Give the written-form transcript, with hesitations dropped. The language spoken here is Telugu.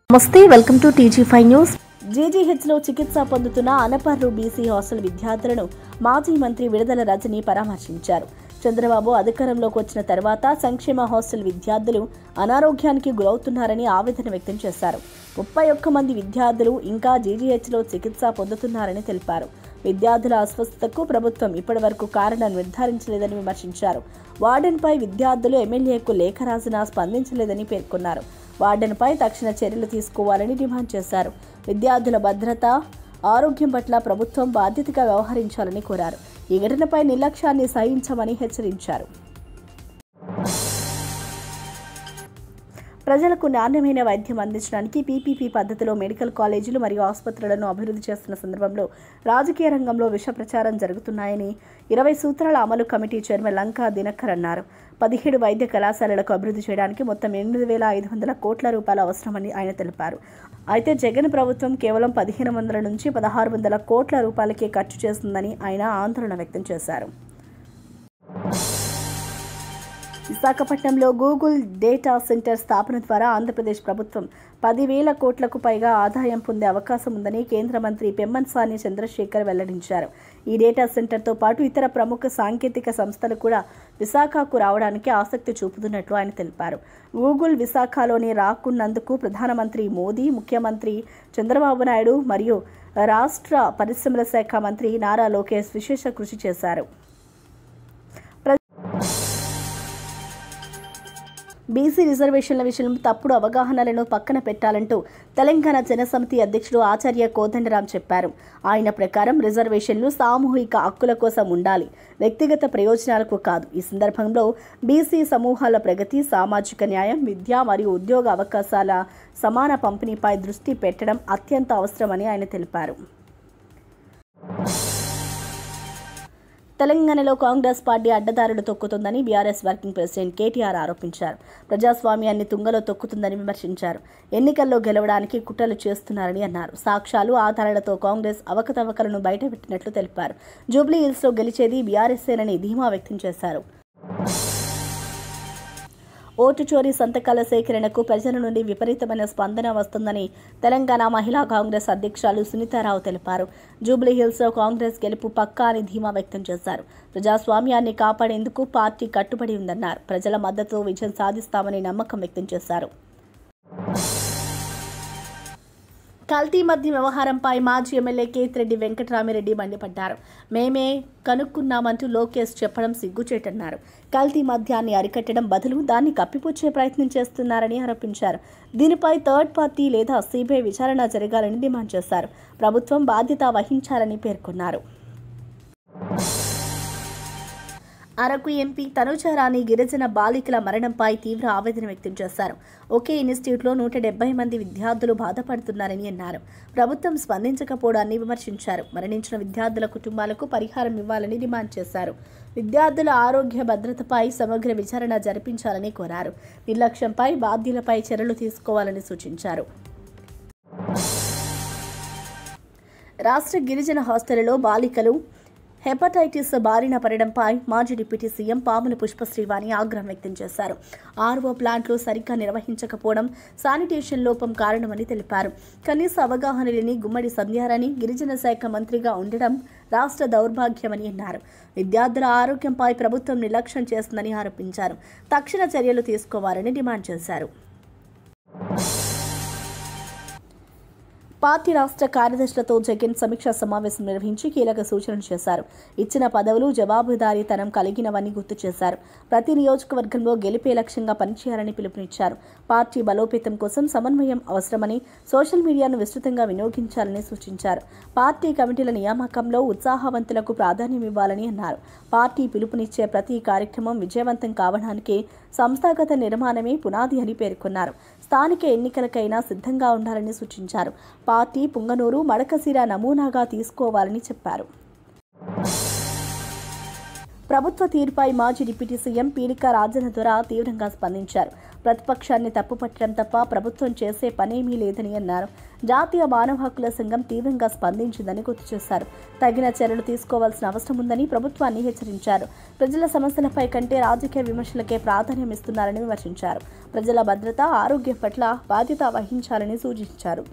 నమస్తే, వెల్కమ్ టు టీజీ5 న్యూస్. జీజీహెచ్లో చికిత్స పొందుతున్న అనపర్రు బీసీ హాస్టల్ విద్యార్థులను మాజీ మంత్రి విడుదల రజని పరామర్శించారు. చంద్రబాబు అధికారంలోకి వచ్చిన తర్వాత సంక్షేమ హాస్టల్ విద్యార్థులు అనారోగ్యానికి గురవుతున్నారని ఆవేదన వ్యక్తం చేశారు. 31 మంది విద్యార్థులు ఇంకా జీజీహెచ్లో చికిత్స పొందుతున్నారని తెలిపారు. విద్యార్థుల అస్వస్థతకు ప్రభుత్వం ఇప్పటివరకు కారణం నిర్ధారించలేదని విమర్శించారు. వార్డెన్పై విద్యార్థులు ఎమ్మెల్యేకు లేఖ రాసినా స్పందించలేదని పేర్కొన్నారు. వార్డెన్పై తక్షణ చర్యలు తీసుకోవాలని డిమాండ్ చేశారు. విద్యార్థుల భద్రత, ఆరోగ్యం పట్ల ప్రభుత్వం బాధ్యతగా వ్యవహరించాలని కోరారు. ఈ ఘటనపై నిర్లక్ష్యాన్ని సహించమని హెచ్చరించారు. ప్రజలకు నాణ్యమైన వైద్యం అందించడానికి పీపీపీ పద్ధతిలో మెడికల్ కాలేజీలు మరియు ఆసుపత్రులను అభివృద్ధి చేస్తున్న సందర్భంలో రాజకీయ రంగంలో విష ప్రచారం జరుగుతున్నాయని 20 సూత్రాల అమలు కమిటీ చైర్మన్ లంకా దినకర్ అన్నారు. 17 వైద్య కళాశాలలకు అభివృద్ధి చేయడానికి మొత్తం 8,500 కోట్ల రూపాయలు అవసరమని ఆయన తెలిపారు. అయితే జగన్ ప్రభుత్వం కేవలం 1,500 నుంచి 1,600 కోట్ల రూపాయలకే ఖర్చు చేస్తుందని ఆయన ఆందోళన వ్యక్తం చేశారు. విశాఖపట్నంలో గూగుల్ డేటా సెంటర్ స్థాపన ద్వారా ఆంధ్రప్రదేశ్ ప్రభుత్వం 10,000 కోట్లకు పైగా ఆదాయం పొందే అవకాశం ఉందని కేంద్ర మంత్రి పెమ్మసాని చంద్రశేఖర్ వెల్లడించారు. ఈ డేటా సెంటర్తో పాటు ఇతర ప్రముఖ సాంకేతిక సంస్థలు కూడా విశాఖకు రావడానికి ఆసక్తి చూపుతున్నట్లు ఆయన తెలిపారు. గూగుల్ విశాఖలోనే రాకున్నందుకు ప్రధానమంత్రి మోదీ, ముఖ్యమంత్రి చంద్రబాబు నాయుడు మరియు రాష్ట్ర పరిశ్రమల శాఖ మంత్రి నారా లోకేష్ విశేష కృషి చేశారు. బీసీ రిజర్వేషన్ల విషయంలో తప్పుడు అవగాహనలను పక్కన పెట్టాలంటూ తెలంగాణ జనసమితి అధ్యక్షుడు ఆచార్య కోదండరాం చెప్పారు. ఆయన ప్రకారం రిజర్వేషన్లు సామూహిక హక్కుల కోసం ఉండాలి, వ్యక్తిగత ప్రయోజనాలకు కాదు. ఈ సందర్భంలో బీసీ సమూహాల ప్రగతి, సామాజిక న్యాయం, విద్య మరియు ఉద్యోగ అవకాశాల సమాన పంపిణీపై దృష్టి పెట్టడం అత్యంత అవసరమని ఆయన తెలిపారు. తెలంగాణలో కాంగ్రెస్ పార్టీ అడ్డదారులు తొక్కుతుందని బీఆర్ఎస్ వర్కింగ్ ప్రెసిడెంట్ కేటీఆర్ ఆరోపించారు. ప్రజాస్వామ్యాన్ని తుంగలో తొక్కుతుందని విమర్శించారు. ఎన్నికల్లో గెలవడానికి కుట్రలు చేస్తున్నారని అన్నారు. సాక్ష్యాలు, ఆధారాలతో కాంగ్రెస్ అవకతవకలను బయటపెట్టినట్లు తెలిపారు. జూబ్లీ హిల్స్లో గెలిచేది బీఆర్ఎస్ఏనని ధీమా వ్యక్తం చేశారు. ఓటు చోరీ సంతకాల సేకరణకు ప్రజల నుండి విపరీతమైన స్పందన వస్తుందని తెలంగాణ మహిళా కాంగ్రెస్ అధ్యక్షురాలు సునీతారావు తెలిపారు. జూబ్లీ హిల్స్లో కాంగ్రెస్ గెలుపు పక్కా అని ధీమా వ్యక్తం చేశారు. ప్రజాస్వామ్యాన్ని కాపాడేందుకు పార్టీ కట్టుబడి ఉందన్నారు. ప్రజల మద్దతుతో విజయం సాధిస్తామని నమ్మకం వ్యక్తం చేశారు. కల్తీ మద్యం వ్యవహారంపై మాజీ ఎమ్మెల్యే కేతిరెడ్డి వెంకటరామిరెడ్డి మండిపడ్డారు. మేమే కనుక్కున్నామంటూ లోకేష్ చెప్పడం సిగ్గుచేటన్నారు. కల్తీ మద్యాన్ని అరికట్టడం బదులు దాన్ని కప్పిపుచ్చే ప్రయత్నం చేస్తున్నారని ఆరోపించారు. దీనిపై థర్డ్ పార్టీ లేదా సిబిఐ విచారణ జరగాలని డిమాండ్ చేశారు. ప్రభుత్వం బాధ్యత వహించాలని పేర్కొన్నారు. అరకు ఎంపీ తనుజారాణి గిరిజన బాలికల మరణంపై తీవ్ర ఆవేదన వ్యక్తం చేశారు. ఒకే ఇన్స్టిట్యూట్లో 170 మంది విద్యార్థులు బాధపడుతున్నారని అన్నారు. ప్రభుత్వం స్పందించకపోవడాన్ని విమర్శించారు. మరణించిన విద్యార్థుల కుటుంబాలకు పరిహారం ఇవ్వాలని డిమాండ్ చేశారు. విద్యార్థుల ఆరోగ్య భద్రతపై సమగ్ర విచారణ జరిపించాలని కోరారు. నిర్లక్ష్యంపై బాధ్యులపై చర్యలు తీసుకోవాలని సూచించారు. రాష్ట్ర గిరిజన హాస్టళ్లలో బాలికలు హెపటైటిస్ బారిన పడడంపై మాజీ డిప్యూటీ సీఎం పాముల పుష్పశ్రీవాణి ఆగ్రహం వ్యక్తం చేశారు. ఆర్ఓ ప్లాంట్లు సరిగ్గా నిర్వహించకపోవడం, శానిటేషన్ లోపం కారణమని తెలిపారు. కనీస అవగాహన లేని గుమ్మడి సంధ్యారాణి గిరిజన శాఖ మంత్రిగా ఉండడం రాష్ట్ర దౌర్భాగ్యమని అన్నారు. విద్యార్థుల ఆరోగ్యంపై ప్రభుత్వం నిర్లక్ష్యం చేస్తుందని ఆరోపించారు. తక్షణ చర్యలు తీసుకోవాలని డిమాండ్ చేశారు. పార్టీ రాష్ట్ర కార్యదర్శులతో జగన్ సమీక్షా సమావేశం నిర్వహించి కీలక సూచనలు చేశారు. ఇచ్చిన పదవులు జవాబుదారీతనం కలిగినవని గుర్తు చేశారు. ప్రతి నియోజకవర్గంలో గెలిపే లక్ష్యంగా పనిచేయాలని పిలుపునిచ్చారు. పార్టీ బలోపేతం కోసం సమన్వయం అవసరమని, సోషల్ మీడియాను విస్తృతంగా వినియోగించాలని సూచించారు. పార్టీ కమిటీల నియామకంలో ఉత్సాహవంతులకు ప్రాధాన్యం ఇవ్వాలని అన్నారు. పార్టీ పిలుపునిచ్చే ప్రతి కార్యక్రమం విజయవంతం కావడానికి సంస్థాగత నిర్మాణమే పునాది అని పేర్కొన్నారు. స్థానిక ఎన్నికలకైనా సిద్ధంగా ఉండాలని సూచించారు. పార్టీ పుంగనూరు, మడకశిర నమూనాగా తీసుకోవాలని చెప్పారు. ప్రభుత్వ తీరుపై మాజీ డిప్యూటీ సీఎం పీడిక రాజనదొర తీవ్రంగా స్పందించారు. ప్రతిపక్షాన్ని తప్పుపట్టడం తప్ప ప్రభుత్వం చేసే పనేమీ లేదని అన్నారు. జాతీయ మానవ హక్కుల సంఘం తీవ్రంగా స్పందించిందని గుర్తు చేశారు. తగిన చర్యలు తీసుకోవాల్సిన అవసరం ఉందని ప్రభుత్వాన్ని హెచ్చరించారు. ప్రజల సమస్యలపై కంటే రాజకీయ విమర్శలకే ప్రాధాన్యం ఇస్తున్నారని విమర్శించారు. ప్రజల భద్రత, ఆరోగ్యం పట్ల బాధ్యత వహించాలని సూచించారు.